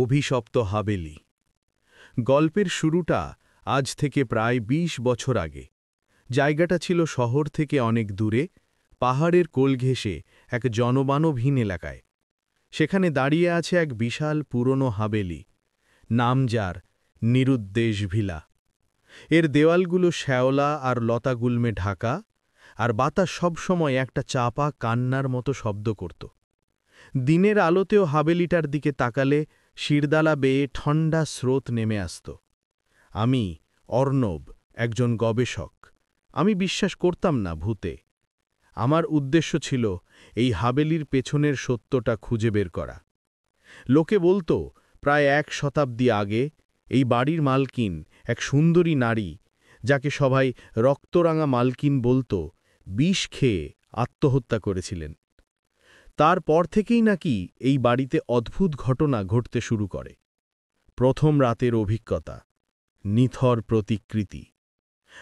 অভিশপ্ত হাবেলি। গল্পের শুরুটা আজ থেকে প্রায় ২০ বছর আগে। জায়গাটা ছিল শহর থেকে অনেক দূরে, পাহাড়ের কোল ঘেঁষে এক জনমানবহীন এলাকায়। সেখানে দাঁড়িয়ে আছে এক বিশাল পুরনো হাবেলি, নাম যার নিরুদ্দেশ ভিলা। এর দেওয়ালগুলো শ্যাওলা আর লতাগুল্মে ঢাকা, আর বাতাস সবসময় একটা চাপা কান্নার মতো শব্দ করত। দিনের আলোতেও হাবেলিটার দিকে তাকালে শিরদালা বেয়ে ঠান্ডা স্রোত নেমে আসত। আমি অর্ণব, একজন গবেষক। আমি বিশ্বাস করতাম না ভূতে। আমার উদ্দেশ্য ছিল এই হাবেলির পেছনের সত্যটা খুঁজে বের করা। লোকে বলতো প্রায় ১ শতাব্দী আগে এই বাড়ির মালকিন, এক সুন্দরী নারী, যাকে সবাই রক্তরাঙা মালকিন বলতো, বিষ খেয়ে আত্মহত্যা করেছিলেন। তারপর থেকেই নাকি এই বাড়িতে অদ্ভুত ঘটনা ঘটতে শুরু করে। প্রথম রাতের অভিজ্ঞতা, নিথর প্রতিকৃতি।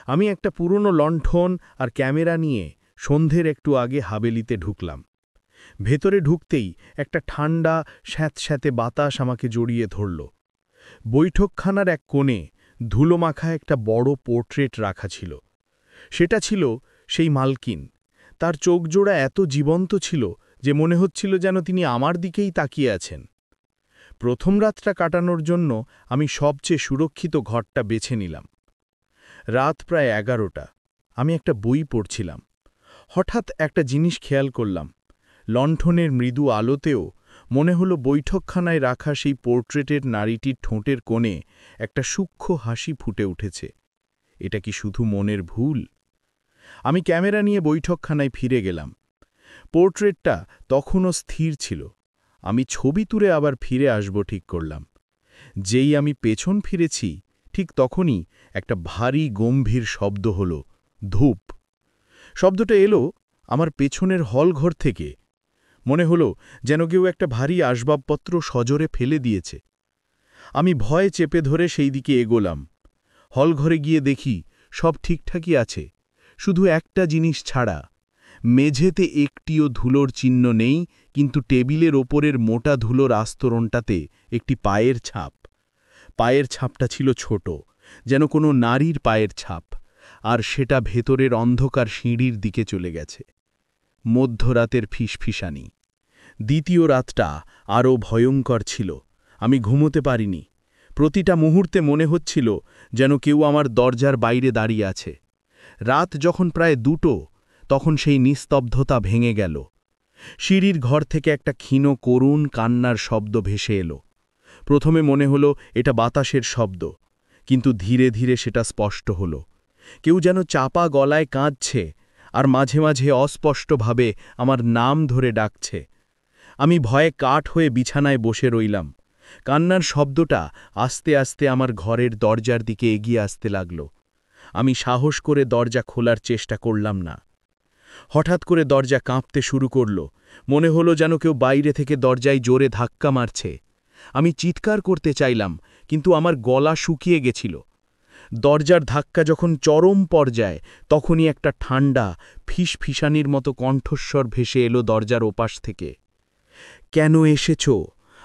আমি একটা পুরনো লণ্ঠন আর ক্যামেরা নিয়ে সন্ধ্যের একটু আগে হাবেলিতে ঢুকলাম। ভেতরে ঢুকতেই একটা ঠান্ডা স্যাঁতস্যাঁতে বাতাস আমাকে জড়িয়ে ধরল। বৈঠকখানার এক কোণে ধুলোমাখা একটা বড় পোর্ট্রেট রাখা ছিল। সেটা ছিল সেই মালকিন। তার চোখজোড়া এত জীবন্ত ছিল যে মনে হচ্ছিল যেন তিনি আমার দিকেই তাকিয়ে আছেন। প্রথম রাতটা কাটানোর জন্য আমি সবচেয়ে সুরক্ষিত ঘরটা বেছে নিলাম। রাত প্রায় ১১টা। আমি একটা বই পড়ছিলাম। হঠাৎ একটা জিনিস খেয়াল করলাম। লণ্ঠনের মৃদু আলোতেও মনে হলো বৈঠকখানায় রাখা সেই পোর্ট্রেটের নারীটির ঠোঁটের কোণে একটা সূক্ষ্ম হাসি ফুটে উঠেছে। এটা কি শুধু মনের ভুল? আমি ক্যামেরা নিয়ে বৈঠকখানায় ফিরে গেলাম। পোর্ট্রেটটা তখনও স্থির ছিল। আমি ছবি তুলে আবার ফিরে আসব ঠিক করলাম। যেই আমি পেছন ফিরেছি, ঠিক তখনই একটা ভারী গম্ভীর শব্দ হলো, ধূপ। শব্দটা এলো আমার পেছনের হলঘর থেকে। মনে হলো যেন কেউ একটা ভারী আসবাবপত্র সজোরে ফেলে দিয়েছে। আমি ভয়ে চেপে ধরে সেই দিকে এগোলাম। হলঘরে গিয়ে দেখি সব ঠিকঠাকই আছে, শুধু একটা জিনিস ছাড়া। মেঝেতে একটিও ধুলোর চিহ্ন নেই, কিন্তু টেবিলের ওপরের মোটা ধুলোর আস্তরণটাতে একটি পায়ের ছাপ। পায়ের ছাপটা ছিল ছোট, যেন কোনো নারীর পায়ের ছাপ, আর সেটা ভেতরের অন্ধকার সিঁড়ির দিকে চলে গেছে। মধ্যরাতের ফিসফিসানি। দ্বিতীয় রাতটা আরও ভয়ঙ্কর ছিল। আমি ঘুমোতে পারিনি। প্রতিটা মুহূর্তে মনে হচ্ছিল যেন কেউ আমার দরজার বাইরে দাঁড়িয়ে আছে। রাত যখন প্রায় ২টো, তখন সেই নিস্তব্ধতা ভেঙে গেল। সিঁড়ির ঘর থেকে একটা ক্ষীণ করুণ কান্নার শব্দ ভেসে এলো। প্রথমে মনে হলো এটা বাতাসের শব্দ, কিন্তু ধীরে ধীরে সেটা স্পষ্ট হলো। কেউ যেন চাপা গলায় কাঁদছে, আর মাঝে মাঝে অস্পষ্টভাবে আমার নাম ধরে ডাকছে। আমি ভয়ে কাঠ হয়ে বিছানায় বসে রইলাম। কান্নার শব্দটা আস্তে আস্তে আমার ঘরের দরজার দিকে এগিয়ে আসতে লাগল। আমি সাহস করে দরজা খোলার চেষ্টা করলাম না। হঠাৎ করে দরজা কাঁপতে শুরু করল। মনে হলো যেন কেউ বাইরে থেকে দরজায় জোরে ধাক্কা মারছে। আমি চিৎকার করতে চাইলাম, কিন্তু আমার গলা শুকিয়ে গেছিল। দরজার ধাক্কা যখন চরম পর্যায়ে, তখনই একটা ঠান্ডা ফিসফিসানির মতো কণ্ঠস্বর ভেসে এলো দরজার ওপাশ থেকে। কেন এসেছ?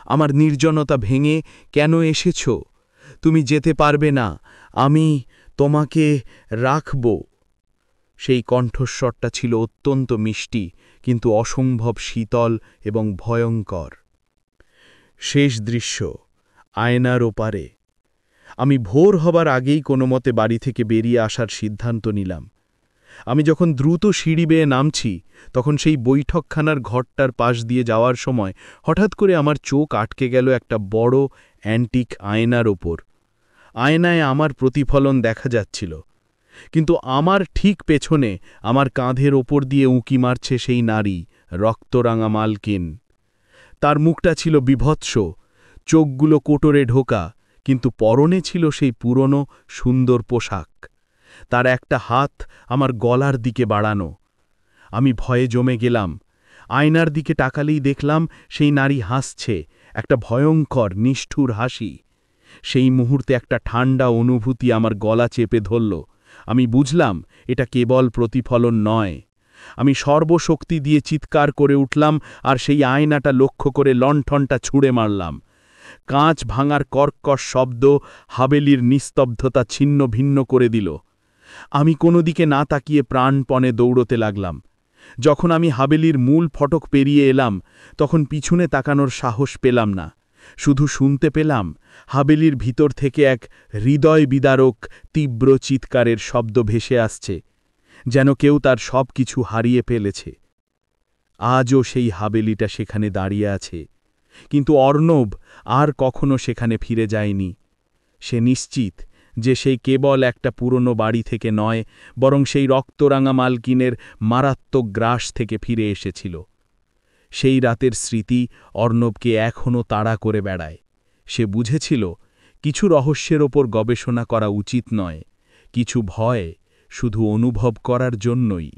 আমার নির্জনতা ভেঙে কেন এসেছ? তুমি যেতে পারবে না, আমি তোমাকে রাখব। সেই কণ্ঠস্বরটা ছিল অত্যন্ত মিষ্টি, কিন্তু অসম্ভব শীতল এবং ভয়ঙ্কর। শেষ দৃশ্য, আয়নার ওপারে। আমি ভোর হবার আগেই কোনোমতে বাড়ি থেকে বেরিয়ে আসার সিদ্ধান্ত নিলাম। আমি যখন দ্রুত সিঁড়ি বেয়ে নামছি, তখন সেই বৈঠকখানার ঘরটার পাশ দিয়ে যাওয়ার সময় হঠাৎ করে আমার চোখ আটকে গেল একটা বড় অ্যান্টিক আয়নার ওপর। আয়নায় আমার প্রতিফলন দেখা যাচ্ছিল, কিন্তু আমার ঠিক পেছনে আমার কাঁধের ওপর দিয়ে উঁকি মারছে সেই নারী, রক্তরাঙা মালকিন। তার মুখটা ছিল বিভৎস, চোখগুলো কোটরে ঢোকা, কিন্তু পরনে ছিল সেই পুরনো সুন্দর পোশাক। তার একটা হাত আমার গলার দিকে বাড়ানো। আমি ভয়ে জমে গেলাম। আয়নার দিকে তাকালেই দেখলাম সেই নারী হাসছে, একটা ভয়ঙ্কর নিষ্ঠুর হাসি। সেই মুহূর্তে একটা ঠান্ডা অনুভূতি আমার গলা চেপে ধরল। আমি বুঝলাম এটা কেবল প্রতিফলন নয়। আমি সর্বশক্তি দিয়ে চিৎকার করে উঠলাম, আর সেই আয়নাটা লক্ষ্য করে লণ্ঠনটা ছুঁড়ে মারলাম। কাঁচ ভাঙার কর্কশ শব্দ হাবেলির নিস্তব্ধতা ছিন্ন ভিন্ন করে দিল। আমি কোনো দিকে না তাকিয়ে প্রাণপণে দৌড়তে লাগলাম। যখন আমি হাবেলির মূল ফটক পেরিয়ে এলাম, তখন পিছনে তাকানোর সাহস পেলাম না। শুধু শুনতে পেলাম হাবেলির ভিতর থেকে এক হৃদয় বিদারক তীব্র চিৎকারের শব্দ ভেসে আসছে, যেন কেউ তার সব কিছু হারিয়ে ফেলেছে। আজও সেই হাবেলিটা সেখানে দাঁড়িয়ে আছে, কিন্তু অর্ণব আর কখনো সেখানে ফিরে যায়নি। সে নিশ্চিত যে সেই কেবল একটা পুরনো বাড়ি থেকে নয়, বরং সেই রক্তরাঙা মালকিনের মারাত্মক গ্রাস থেকে ফিরে এসেছিল। সেই রাতের স্মৃতি অর্ণবকে এখনও তাড়া করে বেড়ায়। সে বুঝেছিল কিছু রহস্যের ওপর গবেষণা করা উচিত নয়, কিছু ভয় শুধু অনুভব করার জন্যই।